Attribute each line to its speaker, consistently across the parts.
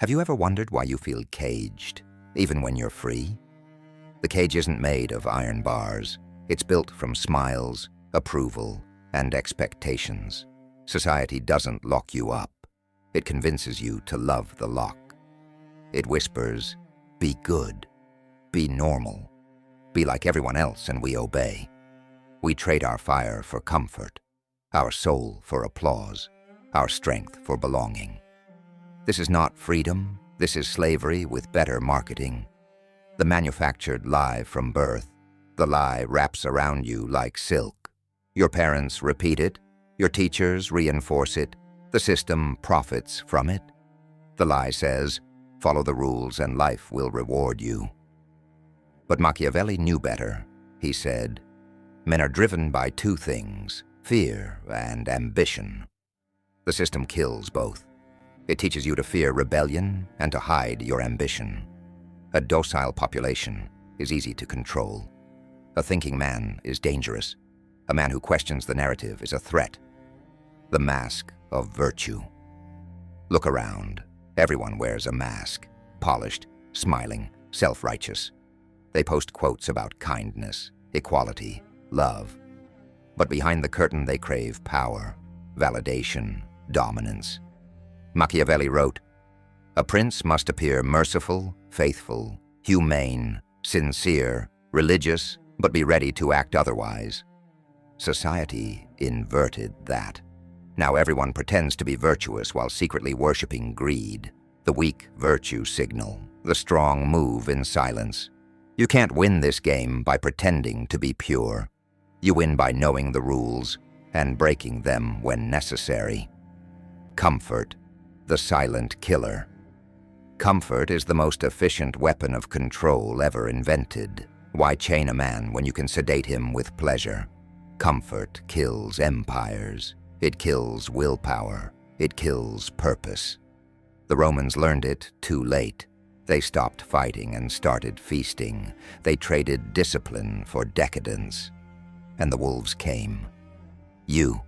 Speaker 1: Have you ever wondered why you feel caged, even when you're free? The cage isn't made of iron bars. It's built from smiles, approval, and expectations. Society doesn't lock you up. It convinces you to love the lock. It whispers, be good, be normal, be like everyone else, and we obey. We trade our fire for comfort, our soul for applause, our strength for belonging. This is not freedom. This is slavery with better marketing. The manufactured lie from birth. The lie wraps around you like silk. Your parents repeat it. Your teachers reinforce it. The system profits from it. The lie says, follow the rules and life will reward you. But Machiavelli knew better. He said, men are driven by two things, fear and ambition. The system kills both. It teaches you to fear rebellion and to hide your ambition. A docile population is easy to control. A thinking man is dangerous. A man who questions the narrative is a threat. The mask of virtue. Look around. Everyone wears a mask. Polished, smiling, self-righteous. They post quotes about kindness, equality, love. But behind the curtain they crave power, validation, dominance. Machiavelli wrote, a prince must appear merciful, faithful, humane, sincere, religious, but be ready to act otherwise. Society inverted that. Now everyone pretends to be virtuous while secretly worshipping greed, the weak virtue signal, the strong move in silence. You can't win this game by pretending to be pure. You win by knowing the rules and breaking them when necessary. Comfort, the silent killer. Comfort is the most efficient weapon of control ever invented. Why chain a man when you can sedate him with pleasure? Comfort kills empires. It kills willpower. It kills purpose. The Romans learned it too late. They stopped fighting and started feasting. They traded discipline for decadence. And the wolves came. You,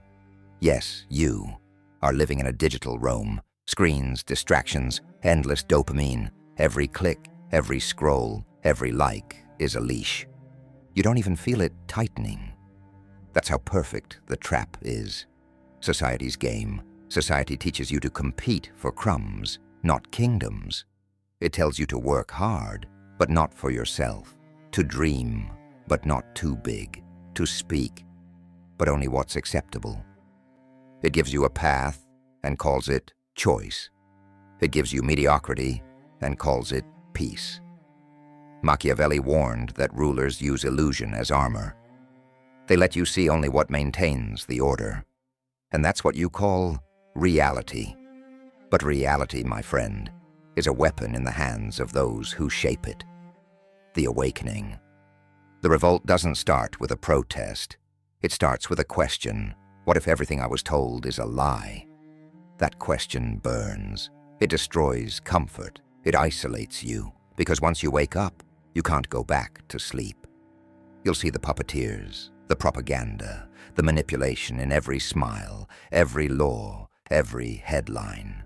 Speaker 1: yes, you, are living in a digital Rome. Screens, distractions, endless dopamine. Every click, every scroll, every like is a leash. You don't even feel it tightening. That's how perfect the trap is. Society's game. Society teaches you to compete for crumbs, not kingdoms. It tells you to work hard, but not for yourself. To dream, but not too big. To speak, but only what's acceptable. It gives you a path and calls it choice. It gives you mediocrity and calls it peace. Machiavelli warned that rulers use illusion as armor. They let you see only what maintains the order. And that's what you call reality. But reality, my friend, is a weapon in the hands of those who shape it. The awakening. The revolt doesn't start with a protest. It starts with a question. What if everything I was told is a lie? That question burns. It destroys comfort. It isolates you, because once you wake up, you can't go back to sleep. You'll see the puppeteers, the propaganda, the manipulation in every smile, every law, every headline.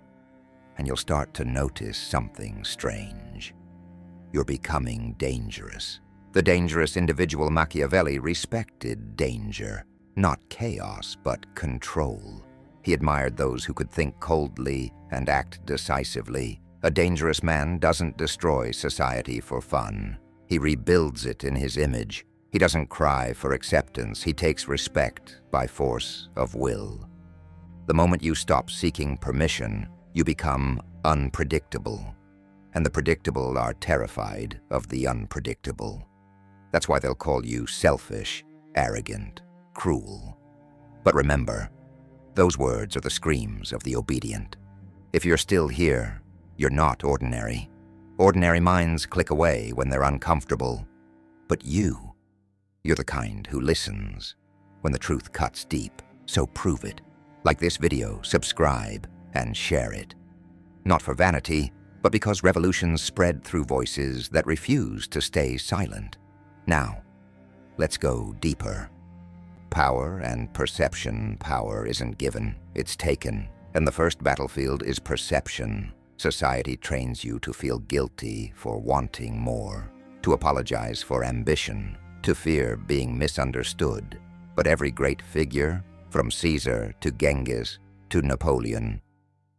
Speaker 1: And you'll start to notice something strange. You're becoming dangerous. The dangerous individual Machiavelli respected danger, not chaos, but control. He admired those who could think coldly and act decisively. A dangerous man doesn't destroy society for fun. He rebuilds it in his image. He doesn't cry for acceptance. He takes respect by force of will. The moment you stop seeking permission, you become unpredictable. And the predictable are terrified of the unpredictable. That's why they'll call you selfish, arrogant, cruel. But remember, those words are the screams of the obedient. If you're still here, you're not ordinary. Ordinary minds click away when they're uncomfortable. But you're the kind who listens when the truth cuts deep, so prove it. Like this video, subscribe, and share it. Not for vanity, but because revolutions spread through voices that refuse to stay silent. Now, let's go deeper. Power and perception. Power isn't given, it's taken. And the first battlefield is perception. Society trains you to feel guilty for wanting more, to apologize for ambition, to fear being misunderstood. But every great figure, from Caesar to Genghis to Napoleon,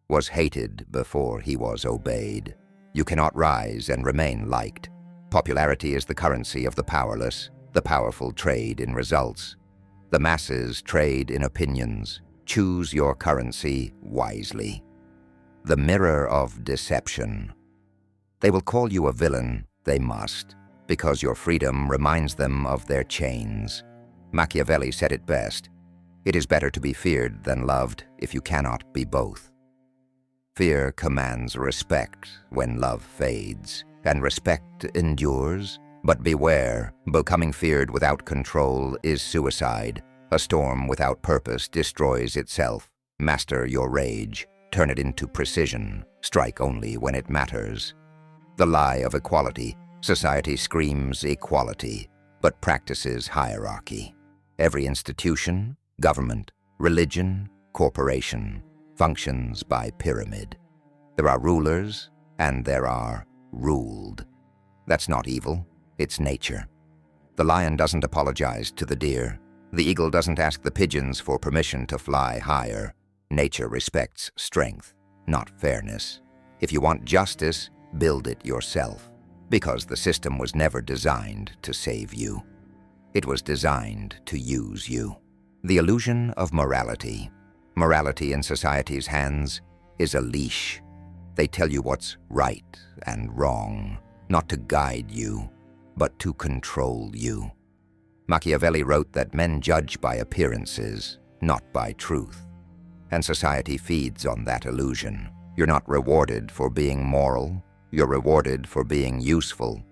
Speaker 1: was hated before he was obeyed. You cannot rise and remain liked. Popularity is the currency of the powerless. The powerful trade in results. The masses trade in opinions. Choose your currency wisely. The mirror of deception. They will call you a villain, they must, because your freedom reminds them of their chains. Machiavelli said it best. It is better to be feared than loved if you cannot be both. Fear commands respect when love fades, and respect endures. But beware, becoming feared without control is suicide. A storm without purpose destroys itself. Master your rage, turn it into precision, strike only when it matters. The lie of equality. Society screams equality, but practices hierarchy. Every institution, government, religion, corporation, functions by pyramid. There are rulers, and there are ruled. That's not evil. It's nature. The lion doesn't apologize to the deer. The eagle doesn't ask the pigeons for permission to fly higher. Nature respects strength, not fairness. If you want justice, build it yourself, because the system was never designed to save you. It was designed to use you. The illusion of morality. Morality in society's hands is a leash. They tell you what's right and wrong, not to guide you, but to control you. Machiavelli wrote that men judge by appearances, not by truth. And society feeds on that illusion. You're not rewarded for being moral, you're rewarded for being useful.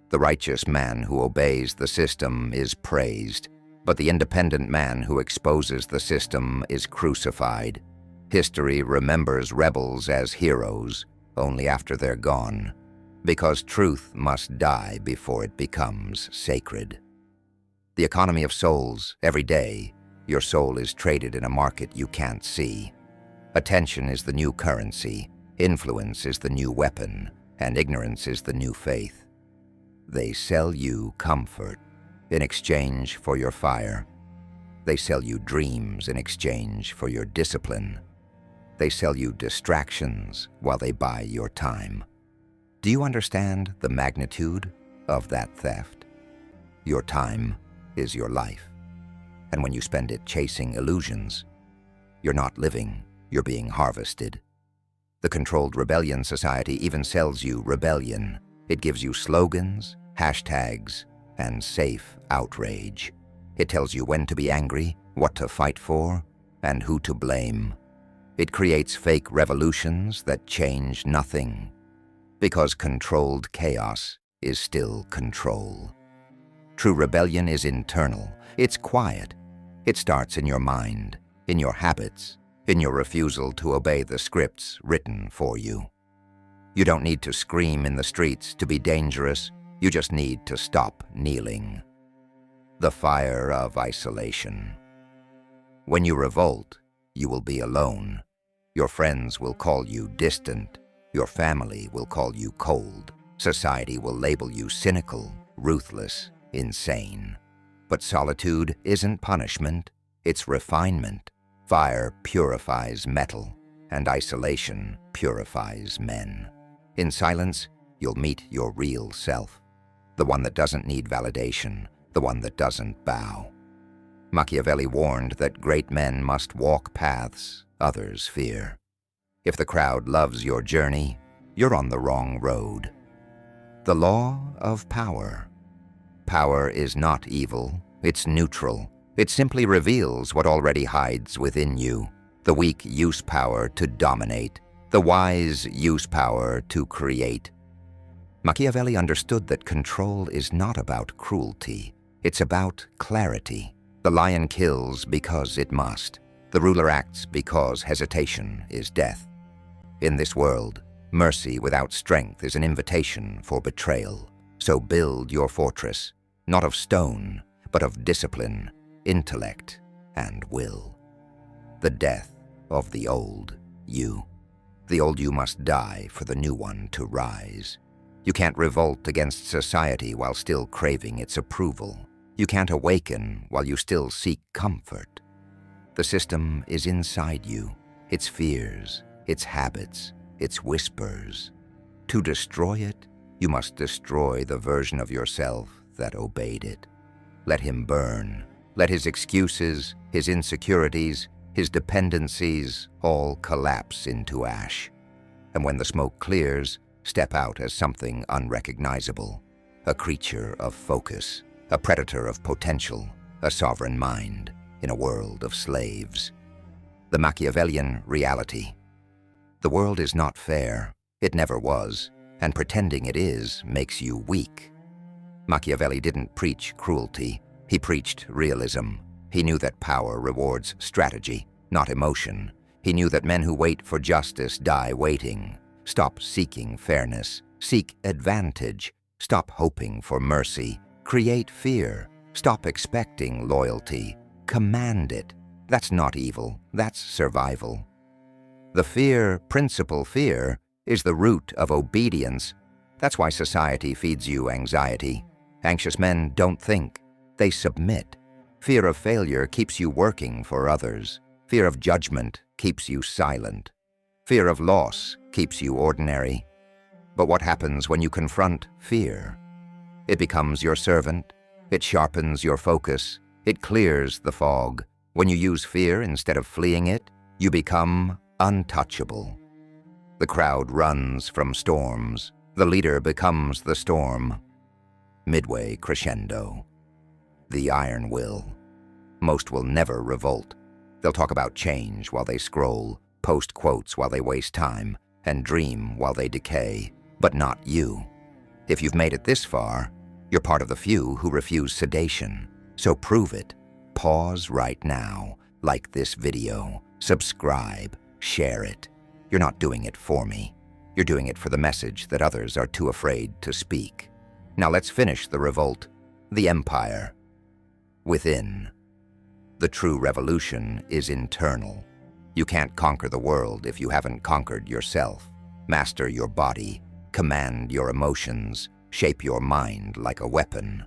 Speaker 1: The righteous man who obeys the system is praised, but the independent man who exposes the system is crucified. History remembers rebels as heroes only after they're gone, because truth must die before it becomes sacred. The economy of souls. Every day, your soul is traded in a market you can't see. Attention is the new currency, influence is the new weapon, and ignorance is the new faith. They sell you comfort in exchange for your fire. They sell you dreams in exchange for your discipline. They sell you distractions while they buy your time. Do you understand the magnitude of that theft? Your time is your life. And when you spend it chasing illusions, you're not living, you're being harvested. The controlled rebellion society even sells you rebellion. It gives you slogans, hashtags, and safe outrage. It tells you when to be angry, what to fight for, and who to blame. It creates fake revolutions that change nothing, because controlled chaos is still control. True rebellion is internal. It's quiet. It starts in your mind, in your habits, in your refusal to obey the scripts written for you. You don't need to scream in the streets to be dangerous. You just need to stop kneeling. The fire of isolation. When you revolt, you will be alone. Your friends will call you distant. Your family will call you cold. Society will label you cynical, ruthless, insane. But solitude isn't punishment, it's refinement. Fire purifies metal, and isolation purifies men. In silence, you'll meet your real self, the one that doesn't need validation, the one that doesn't bow. Machiavelli warned that great men must walk paths others fear. If the crowd loves your journey, you're on the wrong road. The law of power. Power is not evil, it's neutral. It simply reveals what already hides within you. The weak use power to dominate. The wise use power to create. Machiavelli understood that control is not about cruelty. It's about clarity. The lion kills because it must. The ruler acts because hesitation is death. In this world, mercy without strength is an invitation for betrayal. So build your fortress, not of stone, but of discipline, intellect, and will. The death of the old you. The old you must die for the new one to rise. You can't revolt against society while still craving its approval. You can't awaken while you still seek comfort. The system is inside you, its fears, its habits, its whispers. To destroy it, you must destroy the version of yourself that obeyed it. Let him burn. Let his excuses, his insecurities, his dependencies all collapse into ash. And when the smoke clears, step out as something unrecognizable, a creature of focus, a predator of potential, a sovereign mind in a world of slaves. The Machiavellian reality. The world is not fair. It never was, and pretending it is makes you weak. Machiavelli didn't preach cruelty. He preached realism. He knew that power rewards strategy, not emotion. He knew that men who wait for justice die waiting. Stop seeking fairness. Seek advantage. Stop hoping for mercy. Create fear. Stop expecting loyalty. Command it. That's not evil. That's survival. The fear, principal fear, is the root of obedience. That's why society feeds you anxiety. Anxious men don't think. They submit. Fear of failure keeps you working for others. Fear of judgment keeps you silent. Fear of loss keeps you ordinary. But what happens when you confront fear? It becomes your servant. It sharpens your focus. It clears the fog. When you use fear instead of fleeing it, you become untouchable. The crowd runs from storms. The leader becomes the storm. Midway crescendo. The iron will. Most will never revolt. They'll talk about change while they scroll, post quotes while they waste time, and dream while they decay, but not you. If you've made it this far, you're part of the few who refuse sedation. So prove it. Pause right now, like this video, subscribe, share it. You're not doing it for me. You're doing it for the message that others are too afraid to speak. Now let's finish the revolt, the empire. Within. The true revolution is internal. You can't conquer the world if you haven't conquered yourself. Master your body, command your emotions, shape your mind like a weapon.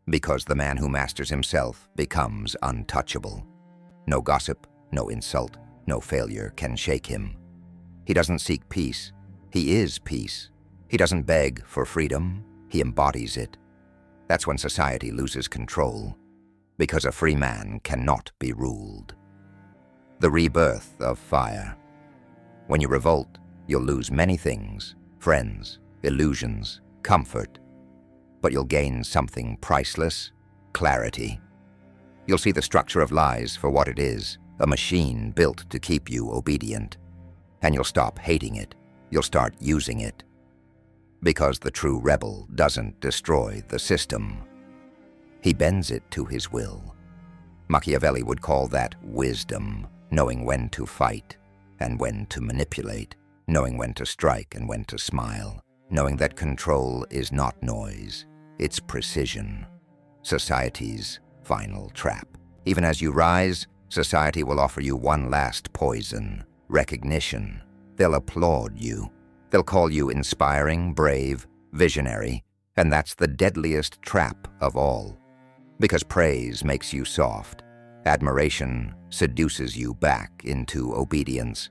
Speaker 1: Because the man who masters himself becomes untouchable. No gossip, no insult, no failure can shake him. He doesn't seek peace. He is peace. He doesn't beg for freedom. He embodies it. That's when society loses control, because a free man cannot be ruled. The rebirth of fire. When you revolt, you'll lose many things: friends, illusions, comfort. But you'll gain something priceless: clarity. You'll see the structure of lies for what it is, a machine built to keep you obedient. And you'll stop hating it. You'll start using it. Because the true rebel doesn't destroy the system. He bends it to his will. Machiavelli would call that wisdom, knowing when to fight and when to manipulate, knowing when to strike and when to smile, knowing that control is not noise, it's precision. Society's final trap. Even as you rise, society will offer you one last poison: recognition. They'll applaud you. They'll call you inspiring, brave, visionary, and that's the deadliest trap of all. Because praise makes you soft. Admiration seduces you back into obedience.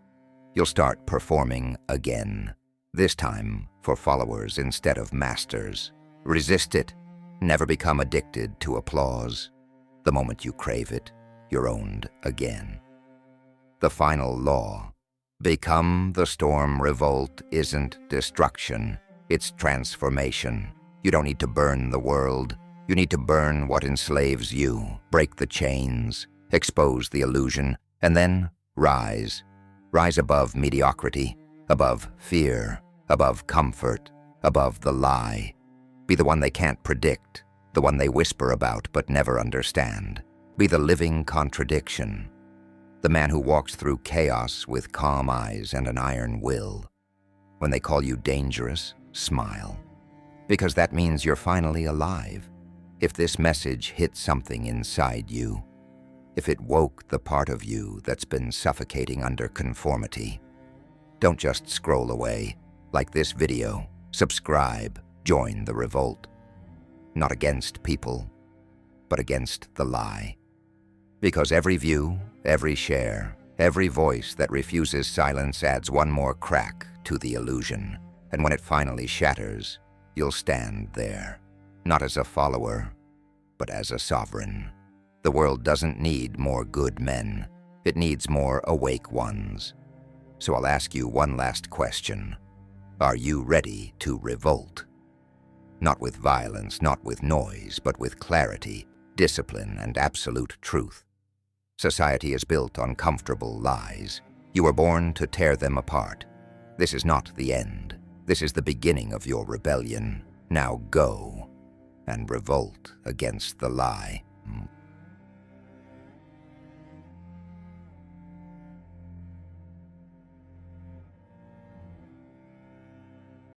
Speaker 1: You'll start performing again, this time for followers instead of masters. Resist it. Never become addicted to applause. The moment you crave it, you're owned again. The final law. Become the storm. Revolt isn't destruction, it's transformation. You don't need to burn the world. You need to burn what enslaves you, break the chains, expose the illusion, and then rise. Rise above mediocrity, above fear, above comfort, above the lie. Be the one they can't predict, the one they whisper about but never understand. Be the living contradiction. The man who walks through chaos with calm eyes and an iron will. When they call you dangerous, smile. Because that means you're finally alive. If this message hit something inside you, if it woke the part of you that's been suffocating under conformity, Don't just scroll away. Like this video, subscribe, join the revolt. Not against people, but against the lie. Because every view, every share, every voice that refuses silence adds one more crack to the illusion. And when it finally shatters, you'll stand there, not as a follower, but as a sovereign. The world doesn't need more good men. It needs more awake ones. So I'll ask you one last question. Are you ready to revolt? Not with violence, not with noise, but with clarity, discipline, and absolute truth. Society is built on comfortable lies. You were born to tear them apart. This is not the end. This is the beginning of your rebellion. Now go and revolt against the lie.